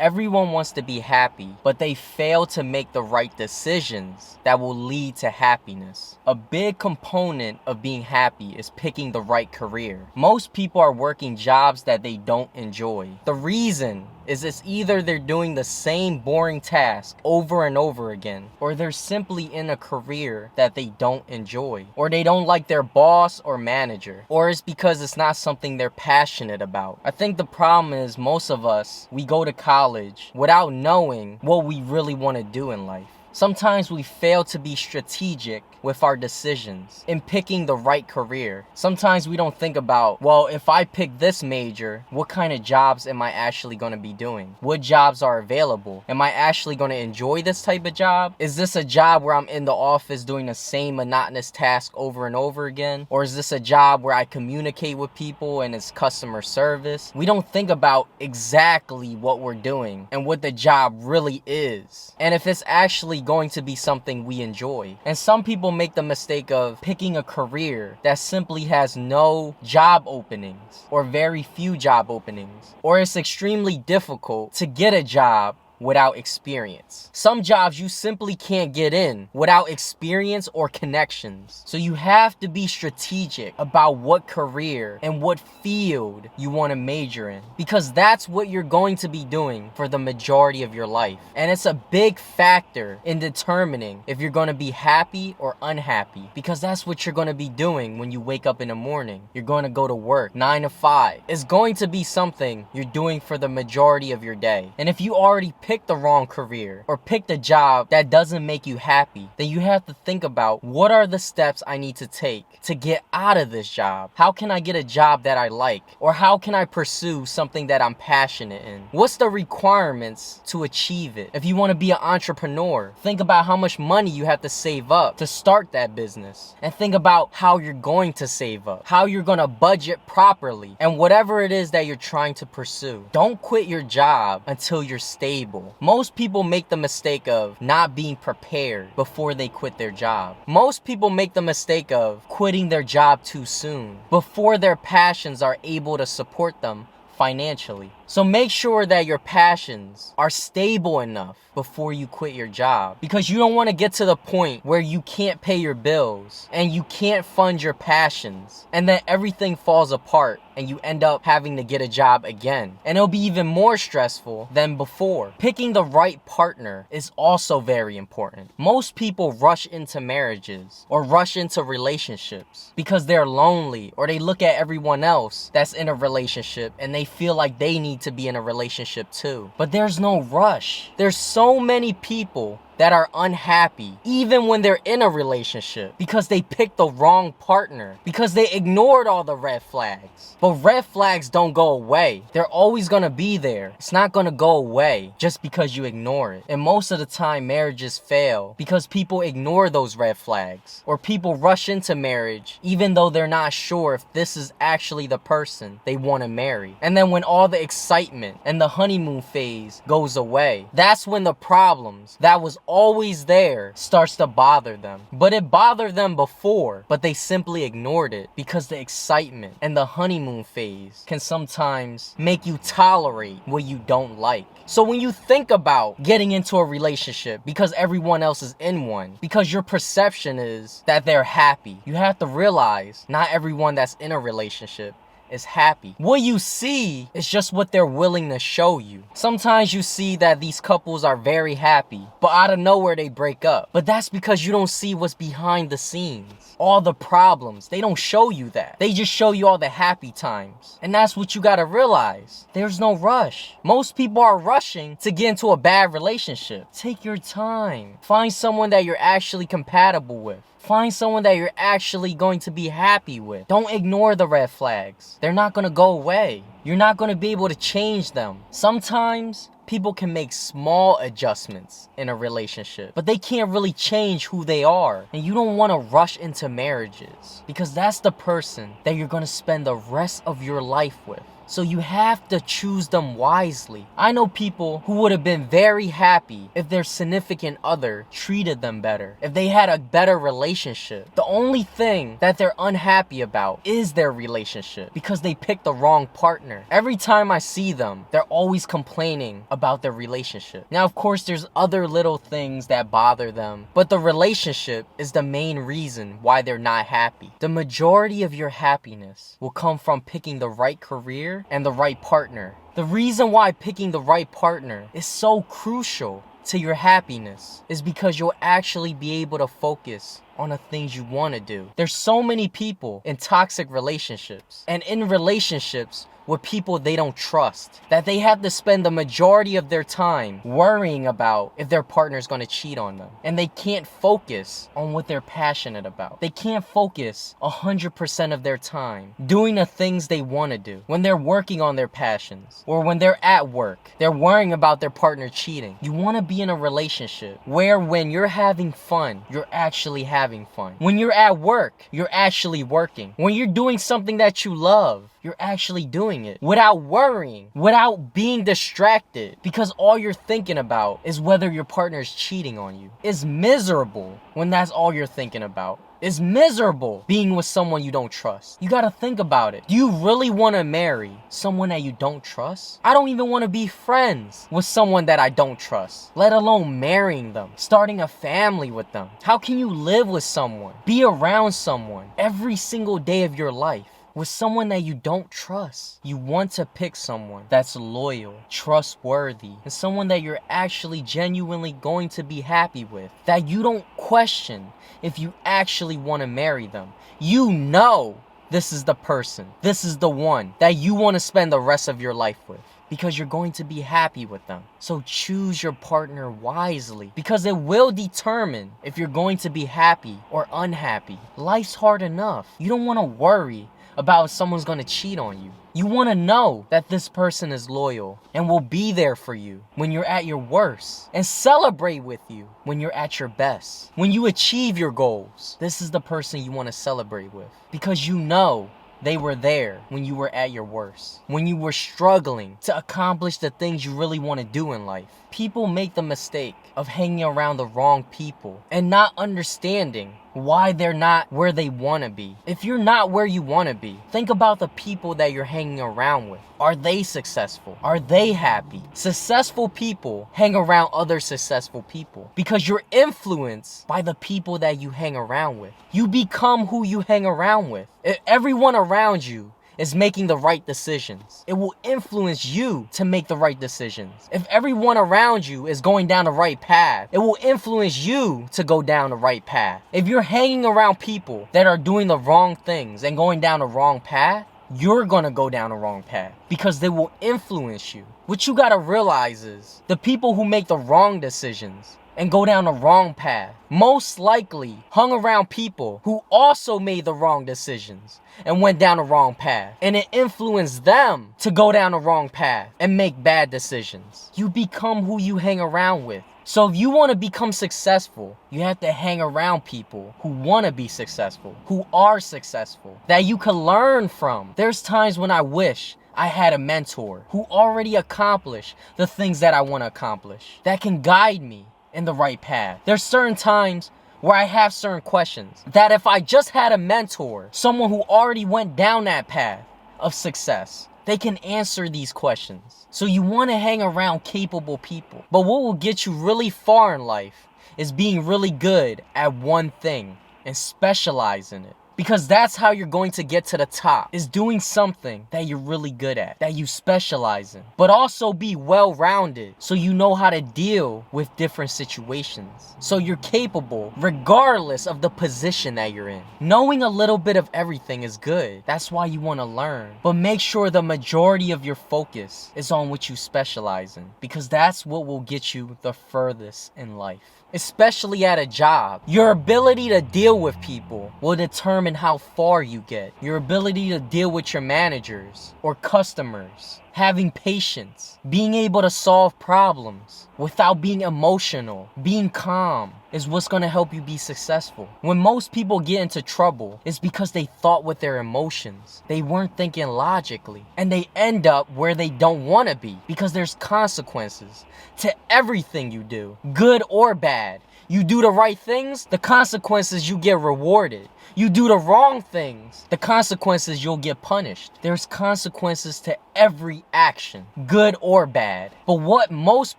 Everyone wants to be happy, but they fail to make the right decisions that will lead to happiness. A big component of being happy is picking the right career. Most people are working jobs that they don't enjoy. The reason is it's either they're doing the same boring task over and over again, or they're simply in a career that they don't enjoy, or they don't like their boss or manager, or it's because it's not something they're passionate about. I think the problem is most of us, we go to college without knowing what we really want to do in life. Sometimes we fail to be strategic with our decisions in picking the right career. Sometimes we don't think about, well, if I pick this major, what kind of jobs am I actually going to be doing? What jobs are available? Am I actually going to enjoy this type of job? Is this a job where I'm in the office doing the same monotonous task over and over again? Or is this a job where I communicate with people and it's customer service? We don't think about exactly what we're doing and what the job really is, and if it's actually going to be something we enjoy. And some people make the mistake of picking a career that simply has no job openings or very few job openings, or it's extremely difficult to get a job without experience. Some jobs you simply can't get in without experience or connections. So you have to be strategic about what career and what field you want to major in, because that's what you're going to be doing for the majority of your life. And it's a big factor in determining if you're going to be happy or unhappy, because that's what you're going to be doing when you wake up in the morning. You're going to go to work 9 to 5. It's going to be something you're doing for the majority of your day. And if you already pick the wrong career or pick the job that doesn't make you happy, then you have to think about, what are the steps I need to take to get out of this job? How can I get a job that I like? Or how can I pursue something that I'm passionate in? What's the requirements to achieve it? If you want to be an entrepreneur, think about how much money you have to save up to start that business, and think about how you're going to save up, how you're going to budget properly, and whatever it is that you're trying to pursue. Don't quit your job until you're stable. Most people make the mistake of not being prepared before they quit their job. Most people make the mistake of quitting their job too soon, before their passions are able to support them financially. So make sure that your passions are stable enough before you quit your job, because you don't want to get to the point where you can't pay your bills and you can't fund your passions, and then everything falls apart and you end up having to get a job again, and it'll be even more stressful than before. Picking the right partner is also very important. Most people rush into marriages or rush into relationships because they're lonely, or they look at everyone else that's in a relationship and they feel like they need to be in a relationship too. But there's no rush. There's so many people that are unhappy even when they're in a relationship because they picked the wrong partner, because they ignored all the red flags. But red flags don't go away. They're always gonna be there. It's not gonna go away just because you ignore it. And most of the time marriages fail because people ignore those red flags, or people rush into marriage even though they're not sure if this is actually the person they want to marry. And then when all the excitement and the honeymoon phase goes away, that's when the problems that was always there starts to bother them. But it bothered them before, but they simply ignored it because the excitement and the honeymoon phase can sometimes make you tolerate what you don't like. So when you think about getting into a relationship because everyone else is in one, because your perception is that they're happy, you have to realize not everyone that's in a relationship is happy. What you see is just what they're willing to show you. Sometimes you see that these couples are very happy, but out of nowhere they break up. But that's because you don't see what's behind the scenes. All the problems, they don't show you that. They just show you all the happy times. And that's what you gotta realize. There's no rush. Most people are rushing to get into a bad relationship. Take your time. Find someone that you're actually compatible with. Find someone that you're actually going to be happy with. Don't ignore the red flags. They're not going to go away. You're not going to be able to change them. Sometimes people can make small adjustments in a relationship, but they can't really change who they are. And you don't want to rush into marriages, because that's the person that you're going to spend the rest of your life with. So you have to choose them wisely. I know people who would have been very happy if their significant other treated them better, if they had a better relationship. The only thing that they're unhappy about is their relationship because they picked the wrong partner. Every time I see them, they're always complaining about their relationship. Now, of course, there's other little things that bother them, but the relationship is the main reason why they're not happy. The majority of your happiness will come from picking the right career and the right partner. The reason why picking the right partner is so crucial to your happiness is because you'll actually be able to focus on the things you want to do. There's so many people in toxic relationships and in relationships with people they don't trust that they have to spend the majority of their time worrying about if their partner's going to cheat on them. And they can't focus on what they're passionate about. They can't focus 100% of their time doing the things they want to do. When they're working on their passions or when they're at work, they're worrying about their partner cheating. You want to be in a relationship where when you're having fun, you're actually having fun. When you're at work, you're actually working. When you're doing something that you love, you're actually doing it without worrying, without being distracted, because all you're thinking about is whether your partner is cheating on you. It's miserable when that's all you're thinking about. It's miserable being with someone you don't trust. You gotta think about it. Do you really want to marry someone that you don't trust? I don't even want to be friends with someone that I don't trust, let alone marrying them, starting a family with them. How can you live with someone, be around someone every single day of your life with someone that you don't trust? You want to pick someone that's loyal, trustworthy, and someone that you're actually genuinely going to be happy with, that you don't question if you actually want to marry them. You know this is the person, this is the one that you want to spend the rest of your life with, because you're going to be happy with them. So choose your partner wisely, because it will determine if you're going to be happy or unhappy. Life's hard enough. You don't want to worry about if someone's gonna cheat on you. You wanna know that this person is loyal and will be there for you when you're at your worst and celebrate with you when you're at your best. When you achieve your goals, this is the person you wanna celebrate with, because you know they were there when you were at your worst, when you were struggling to accomplish the things you really want to do in life. People make the mistake of hanging around the wrong people and not understanding why they're not where they want to be. If you're not where you want to be, think about the people that you're hanging around with. Are they successful? Are they happy? Successful people hang around other successful people because you're influenced by the people that you hang around with. You become who you hang around with. If everyone around you is making the right decisions, it will influence you to make the right decisions. If everyone around you is going down the right path, it will influence you to go down the right path. If you're hanging around people that are doing the wrong things and going down the wrong path, you're gonna go down the wrong path because they will influence you. What you gotta realize is the people who make the wrong decisions and go down the wrong path most likely hung around people who also made the wrong decisions and went down the wrong path, and it influenced them to go down the wrong path and make bad decisions. You become who you hang around with. So if you want to become successful, you have to hang around people who want to be successful, who are successful, that you can learn from. There's times when I wish I had a mentor who already accomplished the things that I want to accomplish, that can guide me in the right path. There's certain times where I have certain questions that if I just had a mentor, someone who already went down that path of success, they can answer these questions. So you want to hang around capable people. But what will get you really far in life is being really good at one thing and specialize in it. Because that's how you're going to get to the top, is doing something that you're really good at, that you specialize in. But also be well-rounded so you know how to deal with different situations. So you're capable regardless of the position that you're in. Knowing a little bit of everything is good. That's why you want to learn. But make sure the majority of your focus is on what you specialize in, because that's what will get you the furthest in life. Especially at a job. Your ability to deal with people will determine determine how far you get. Your ability to deal with your managers or customers, having patience, being able to solve problems without being emotional, being calm is what's going to help you be successful. When most people get into trouble, it's because they thought with their emotions. They weren't thinking logically, and they end up where they don't want to be because there's consequences to everything you do, good or bad. You do the right things, the consequences, you get rewarded. You do the wrong things, the consequences, you'll get punished. There's consequences to every action, good or bad. But what most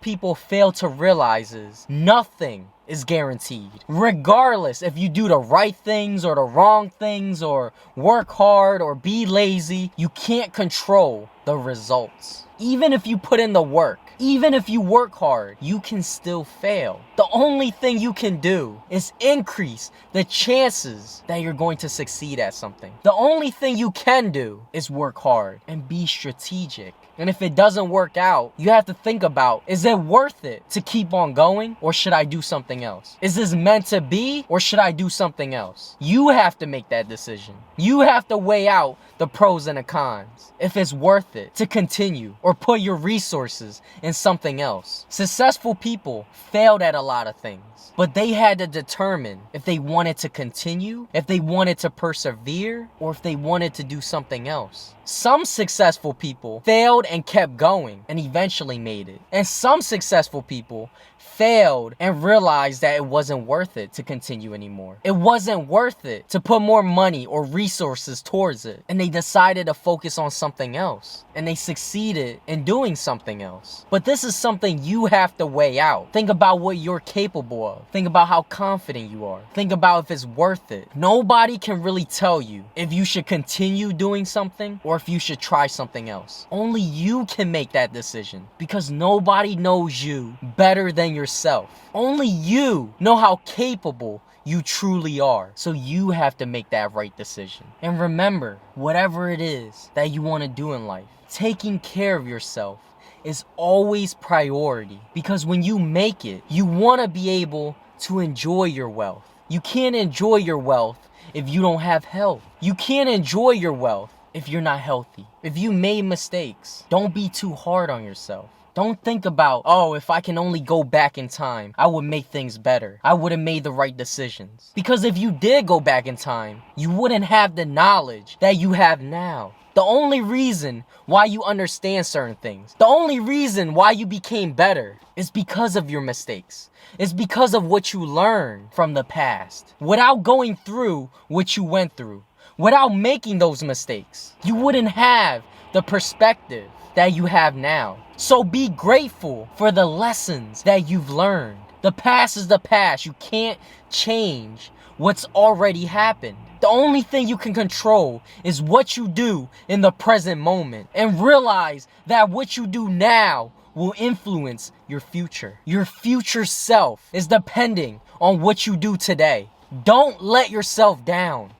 people fail to realize is nothing is guaranteed. Regardless if you do the right things or the wrong things or work hard or be lazy, you can't control the results. Even if you put in the work, even if you work hard, you can still fail. The only thing you can do is increase the chances that you're going to succeed at something. The only thing you can do is work hard and be strategic. And if it doesn't work out, you have to think about, is it worth it to keep on going, or should I do something else? Is this meant to be, or should I do something else? You have to make that decision. You have to weigh out the pros and the cons. If it's worth it to continue or put your resources in something else. Successful people failed at a lot of things, but they had to determine if they wanted to continue, if they wanted to persevere, or if they wanted to do something else. Some successful people failed and kept going and eventually made it. And some successful people failed and realized that it wasn't worth it to continue anymore. It wasn't worth it to put more money or resources towards it. And they decided to focus on something else. And they succeeded in doing something else. But this is something you have to weigh out. Think about what you're capable of. Think about how confident you are. Think about if it's worth it. Nobody can really tell you if you should continue doing something or if you should try something else. Only you can make that decision, because nobody knows you better than yourself. Only you know how capable you truly are. So you have to make that right decision. And remember, whatever it is that you want to do in life, taking care of yourself is always priority, because when you make it, you want to be able to enjoy your wealth. You can't enjoy your wealth if you don't have health. You can't enjoy your wealth if you're not healthy. If you made mistakes, don't be too hard on yourself. Don't think about, oh, if I can only go back in time, I would make things better. I would have made the right decisions. Because if you did go back in time, you wouldn't have the knowledge that you have now. The only reason why you understand certain things, the only reason why you became better is because of your mistakes. It's because of what you learned from the past. Without going through what you went through, without making those mistakes, you wouldn't have the perspective that you have now. So be grateful for the lessons that you've learned. The past is the past. You can't change what's already happened. The only thing you can control is what you do in the present moment. And realize that what you do now will influence your future. Your future self is depending on what you do today. Don't let yourself down.